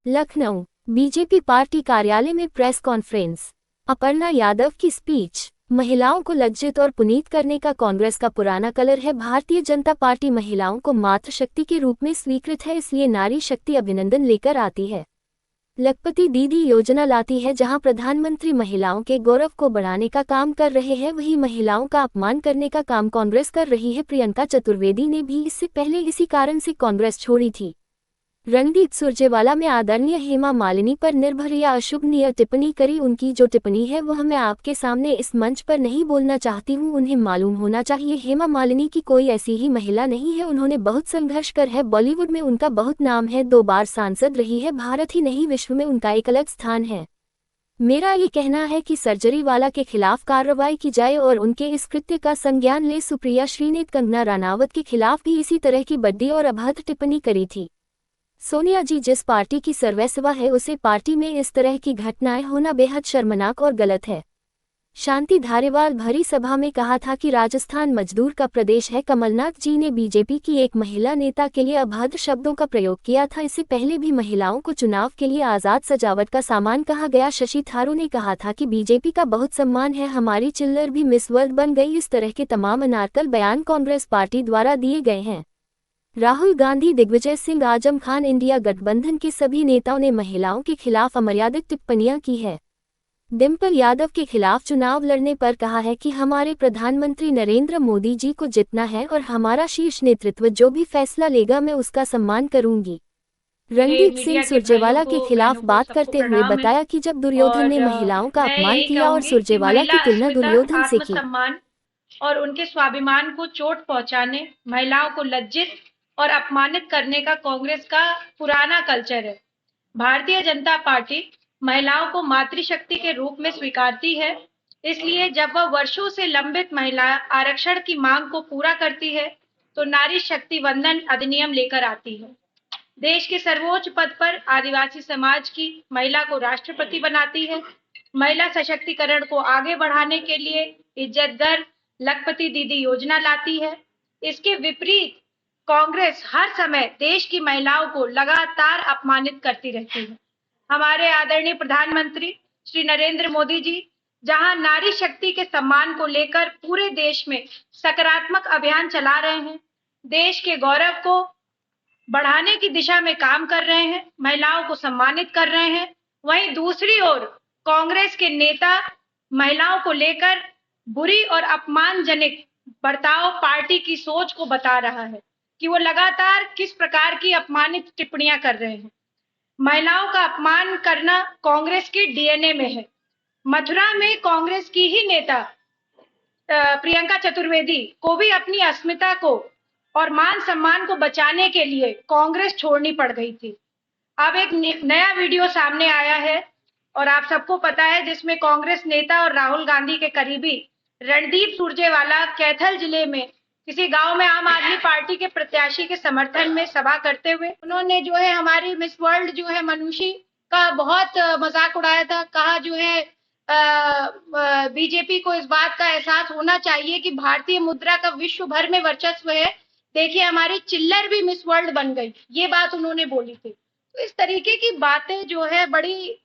Lucknow BJP party कार्यालय में press conference. Aparna Yadav की स्पीच। महिलाओं को लज्जित और पुनीत करने का कांग्रेस का पुराना कलर है। भारतीय जनता पार्टी महिलाओं को मातृशक्ति के रूप में स्वीकृत है, इसलिए नारी शक्ति अभिनंदन लेकर आती है। लखपति दीदी योजना लाती है, जहां प्रधानमंत्री महिलाओं के गौरव को बढ़ाने का काम कर रहे हैं, वही महिलाओं का अपमान करने का काम कांग्रेस कर रही है। प्रियंका चतुर्वेदी ने भी इससे पहले इसी कारण से कांग्रेस छोड़ी थी। रणदीप सुरजेवाला में आदरणीय हेमा मालिनी पर निर्भर या अशुभनीय टिप्पणी करी। उनकी जो टिप्पणी है वह मैं आपके सामने इस मंच पर नहीं बोलना चाहती हूँ। उन्हें मालूम होना चाहिए हेमा मालिनी की कोई ऐसी ही महिला नहीं है। उन्होंने बहुत संघर्ष कर है, बॉलीवुड में उनका बहुत नाम है, 2 बार सांसद रही है। भारत ही नहीं विश्व में उनका एक अलग स्थान है। मेरा ये कहना है कि सुरजेवाला के खिलाफ कार्रवाई की जाए और उनके इस कृत्य का संज्ञान ले। सुप्रिया श्रीनेत कंगना रनावत के खिलाफ भी इसी तरह की बड्डी और अभद्र टिप्पणी करी थी। सोनिया जी जिस पार्टी की सर्वस्वा है, उसे पार्टी में इस तरह की घटनाएं होना बेहद शर्मनाक और गलत है। शांति धारीवाल भरी सभा में कहा था कि राजस्थान मजदूर का प्रदेश है। कमलनाथ जी ने बीजेपी की एक महिला नेता के लिए अभद्र शब्दों का प्रयोग किया था। इससे पहले भी महिलाओं को चुनाव के लिए आजाद सजावट का सामान कहा गया। शशि थारूर ने कहा था कि बीजेपी का बहुत सम्मान है, हमारी चिल्लर भी मिस वर्ल्ड बन गई। इस तरह के तमाम अनारकल बयान कांग्रेस पार्टी द्वारा दिए गए हैं। राहुल गांधी, दिग्विजय सिंह, आजम खान, इंडिया गठबंधन के सभी नेताओं ने महिलाओं के खिलाफ अमर्यादित टिप्पणियां की है। डिम्पल यादव के खिलाफ चुनाव लड़ने पर कहा है कि हमारे प्रधानमंत्री नरेंद्र मोदी जी को जितना है और हमारा शीर्ष नेतृत्व जो भी फैसला लेगा मैं उसका सम्मान करूंगी। रणदीप सिंह सुरजेवाला के खिलाफ बात करते हुए बताया कि जब दुर्योधन ने महिलाओं का अपमान किया और सुरजेवाला की तुलना दुर्योधन से की और उनके स्वाभिमान को चोट पहुंचाने, महिलाओं को लज्जित और अपमानित करने का कांग्रेस का पुराना कल्चर है। भारतीय जनता पार्टी महिलाओं को मातृशक्ति के रूप में स्वीकारती है, इसलिए जब वह वर्षों से लंबित महिला आरक्षण की मांग को पूरा करती है तो नारी शक्ति वंदन अधिनियम लेकर आती है। देश के सर्वोच्च पद पर आदिवासी समाज की महिला को राष्ट्रपति बनाती है। महिला सशक्तिकरण को आगे बढ़ाने के लिए इज्जत दर लखपति दीदी योजना लाती है। इसके विपरीत कांग्रेस हर समय देश की महिलाओं को लगातार अपमानित करती रहती है। हमारे आदरणीय प्रधानमंत्री श्री नरेंद्र मोदी जी जहां नारी शक्ति के सम्मान को लेकर पूरे देश में सकारात्मक अभियान चला रहे हैं, देश के गौरव को बढ़ाने की दिशा में काम कर रहे हैं, महिलाओं को सम्मानित कर रहे हैं, वहीं दूसरी ओर कांग्रेस के नेता महिलाओं को लेकर बुरी और अपमानजनक बर्ताव पार्टी की सोच को बता रहा है कि वो लगातार किस प्रकार की अपमानित टिप्पणियां कर रहे हैं। महिलाओं का अपमान करना कांग्रेस के डीएनए में है। मथुरा में कांग्रेस की ही नेता प्रियंका चतुर्वेदी को भी अपनी अस्मिता को और मान सम्मान को बचाने के लिए कांग्रेस छोड़नी पड़ गई थी। अब एक नया वीडियो सामने आया है और आप सबको पता है, जिसमें कांग्रेस नेता और राहुल गांधी के करीबी रणदीप सुरजेवाला कैथल जिले में किसी गांव में आम आदमी पार्टी के प्रत्याशी के समर्थन में सभा करते हुए उन्होंने जो है हमारी मिस वर्ल्ड जो है मनुषी का बहुत मजाक उड़ाया था। कहा जो है बीजेपी को इस बात का एहसास होना चाहिए कि भारतीय मुद्रा का विश्व भर में वर्चस्व है, देखिए हमारी चिल्लर भी मिस वर्ल्ड बन गई, ये बात उन्होंने बोली थी। तो इस तरीके की बातें जो है बड़ी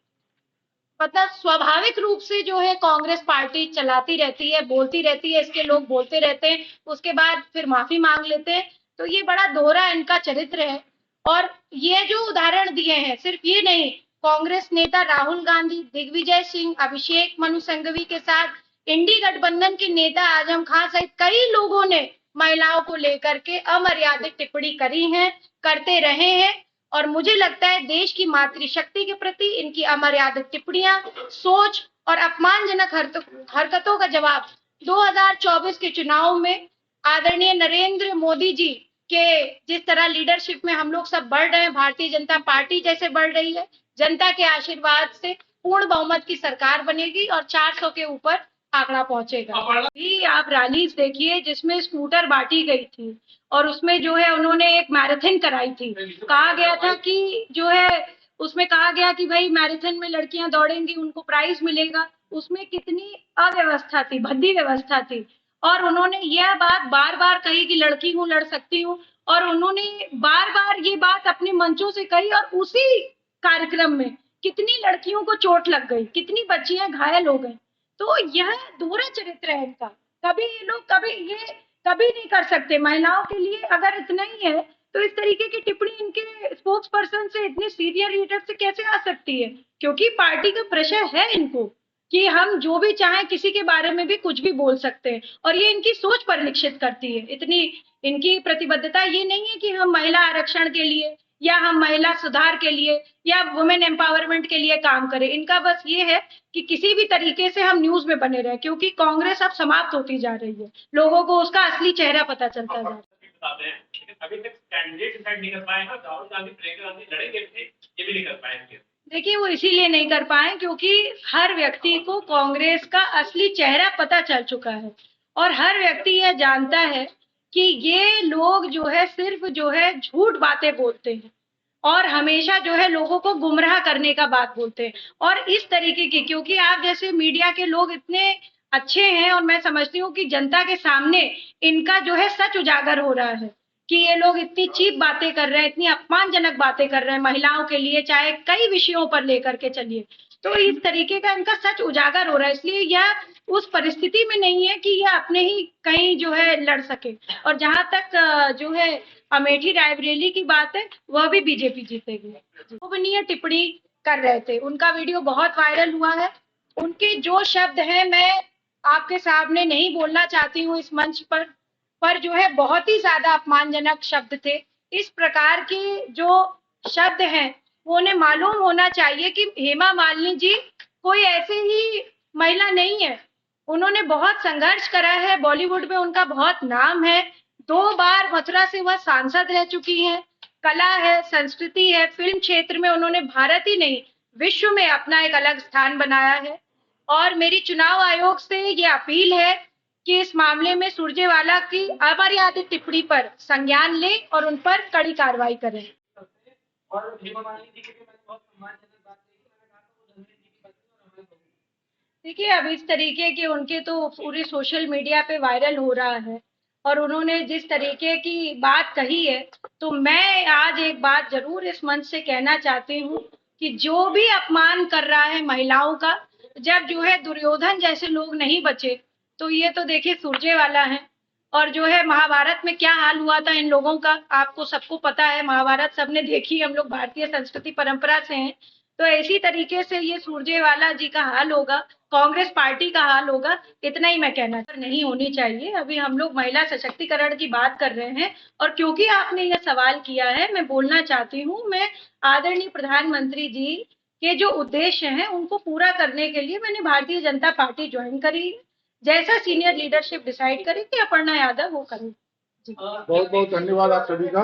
मतलब स्वाभाविक रूप से जो है कांग्रेस पार्टी चलाती रहती है, बोलती रहती है, इसके लोग बोलते रहते हैं, उसके बाद फिर माफी मांग लेते हैं। तो ये बड़ा दोहरा इनका चरित्र है। और ये जो उदाहरण दिए हैं सिर्फ ये नहीं, कांग्रेस नेता राहुल गांधी, दिग्विजय सिंह, अभिषेक मनु सिंघवी के साथ इंडी गठबंधन के नेता आजम खान सहित कई लोगों ने महिलाओं को लेकर के अमर्यादित टिप्पणी करी है, करते रहे हैं। और मुझे लगता है देश की मातृशक्ति के प्रति इनकी अमर्यादित टिप्पणियां, सोच और अपमानजनक हरकतों का जवाब 2024 के चुनाव में आदरणीय नरेंद्र मोदी जी के जिस तरह लीडरशिप में हम लोग सब बढ़ रहे हैं, भारतीय जनता पार्टी जैसे बढ़ रही है, जनता के आशीर्वाद से पूर्ण बहुमत की सरकार बनेगी और 400 के ऊपर आंकड़ा पहुंचेगा। भी आप रैलीज देखिए जिसमें स्कूटर बांटी गई थी और उसमें जो है उन्होंने एक मैराथन कराई थी। कहा गया था कि जो है उसमें कहा गया कि भाई मैराथन में लड़कियां दौड़ेंगी उनको प्राइज मिलेगा। उसमें कितनी अव्यवस्था थी, भद्दी व्यवस्था थी। और उन्होंने यह बात बार बार कही कि लड़की हूँ, लड़ सकती हूँ, और उन्होंने बार बार ये बात अपने मंचों से कही और उसी कार्यक्रम में कितनी लड़कियों को चोट लग गई, कितनी बच्चियां घायल हो गई। तो यह दोहरा चरित्र है इनका। कभी ये लोग कभी नहीं कर सकते महिलाओं के लिए। अगर इतना ही है तो इस तरीके की टिप्पणी इनके स्पोक्स पर्सन से, इतने सीनियर लीडर से कैसे आ सकती है? क्योंकि पार्टी का प्रेशर है इनको कि हम जो भी चाहें किसी के बारे में भी कुछ भी बोल सकते हैं, और ये इनकी सोच परिलक्षित करती है। इतनी इनकी प्रतिबद्धता ये नहीं है कि हम महिला आरक्षण के लिए या हम महिला सुधार के लिए या वुमेन एम्पावरमेंट के लिए काम करें। इनका बस ये है कि किसी भी तरीके से हम न्यूज में बने रहे, क्योंकि कांग्रेस अब समाप्त होती जा रही है, लोगों को उसका असली चेहरा पता चलता जा रहा है। अभी तक कैंडिडेट डिसाइड नहीं कर पाए हैं। राहुल गांधी, प्रियंका गांधी लड़ेंगे थे, ये भी नहीं कर पाए। देखिए, वो इसीलिए नहीं कर पाए क्योंकि हर व्यक्ति को कांग्रेस का असली चेहरा पता चल चुका है, और हर व्यक्ति यह जानता है कि ये लोग जो है सिर्फ जो है झूठ बातें बोलते हैं और हमेशा जो है लोगों को गुमराह करने का बात बोलते हैं। और इस तरीके की, क्योंकि आप जैसे मीडिया के लोग इतने अच्छे हैं, और मैं समझती हूँ कि जनता के सामने इनका जो है सच उजागर हो रहा है कि ये लोग इतनी चीप बातें कर रहे हैं, इतनी अपमानजनक बातें कर रहे हैं महिलाओं के लिए, चाहे कई विषयों पर लेकर के चलिए। तो इस तरीके का इनका सच उजागर हो रहा है, इसलिए यह उस परिस्थिति में नहीं है कि यह अपने ही कहीं जो है लड़ सके। और जहां तक जो है अमेठी रायबरेली की बात है, वह भी बीजेपी जीतेगी। गोपनीय टिप्पणी कर रहे थे, उनका वीडियो बहुत वायरल हुआ है। उनके जो शब्द हैं मैं आपके सामने नहीं बोलना चाहती हूँ इस मंच पर जो है बहुत ही ज्यादा अपमानजनक शब्द थे। इस प्रकार के जो शब्द हैं वो उन्हें मालूम होना चाहिए कि हेमा मालिनी जी कोई ऐसे ही महिला नहीं है। उन्होंने बहुत संघर्ष करा है, बॉलीवुड में उनका बहुत नाम है, 2 बार मथुरा से वह सांसद रह चुकी हैं। कला है, संस्कृति है, फिल्म क्षेत्र में उन्होंने भारत ही नहीं विश्व में अपना एक अलग स्थान बनाया है। और मेरी चुनाव आयोग से ये अपील है कि इस मामले में सुरजेवाला की अमर्यादित टिप्पणी पर संज्ञान लें और उन पर कड़ी कार्रवाई करें। और हेमा मालिनी जी के भी मैंने बहुत सम्मानजनक बात कही, मैंने कहा था वो रणवीर जी की पत्नी और हमारी बहू। देखिए, अब इस तरीके के उनके तो पूरे सोशल मीडिया पे वायरल हो रहा है, और उन्होंने जिस तरीके की बात कही है, तो मैं आज एक बात जरूर इस मंच से कहना चाहती हूँ कि जो भी अपमान कर रहा है महिलाओं का, जब जो है दुर्योधन जैसे लोग नहीं बचे, तो ये तो देखिए सुरजेवाला है। और जो है महाभारत में क्या हाल हुआ था इन लोगों का, आपको सबको पता है, महाभारत सबने देखी, हम लोग भारतीय संस्कृति परंपरा से हैं। तो इसी तरीके से ये सुरजेवाला जी का हाल होगा, कांग्रेस पार्टी का हाल होगा। इतना ही मैं कहना नहीं होनी चाहिए। अभी हम लोग महिला सशक्तिकरण की बात कर रहे हैं, और क्योंकि आपने यह सवाल किया है, मैं बोलना चाहती हूँ, मैं आदरणीय प्रधानमंत्री जी के जो उद्देश्य हैं उनको पूरा करने के लिए मैंने भारतीय जनता पार्टी ज्वाइन करी। जैसा सीनियर लीडरशिप डिसाइड करे कि अपर्णा यादव वो करें। बहुत बहुत धन्यवाद आप सभी का।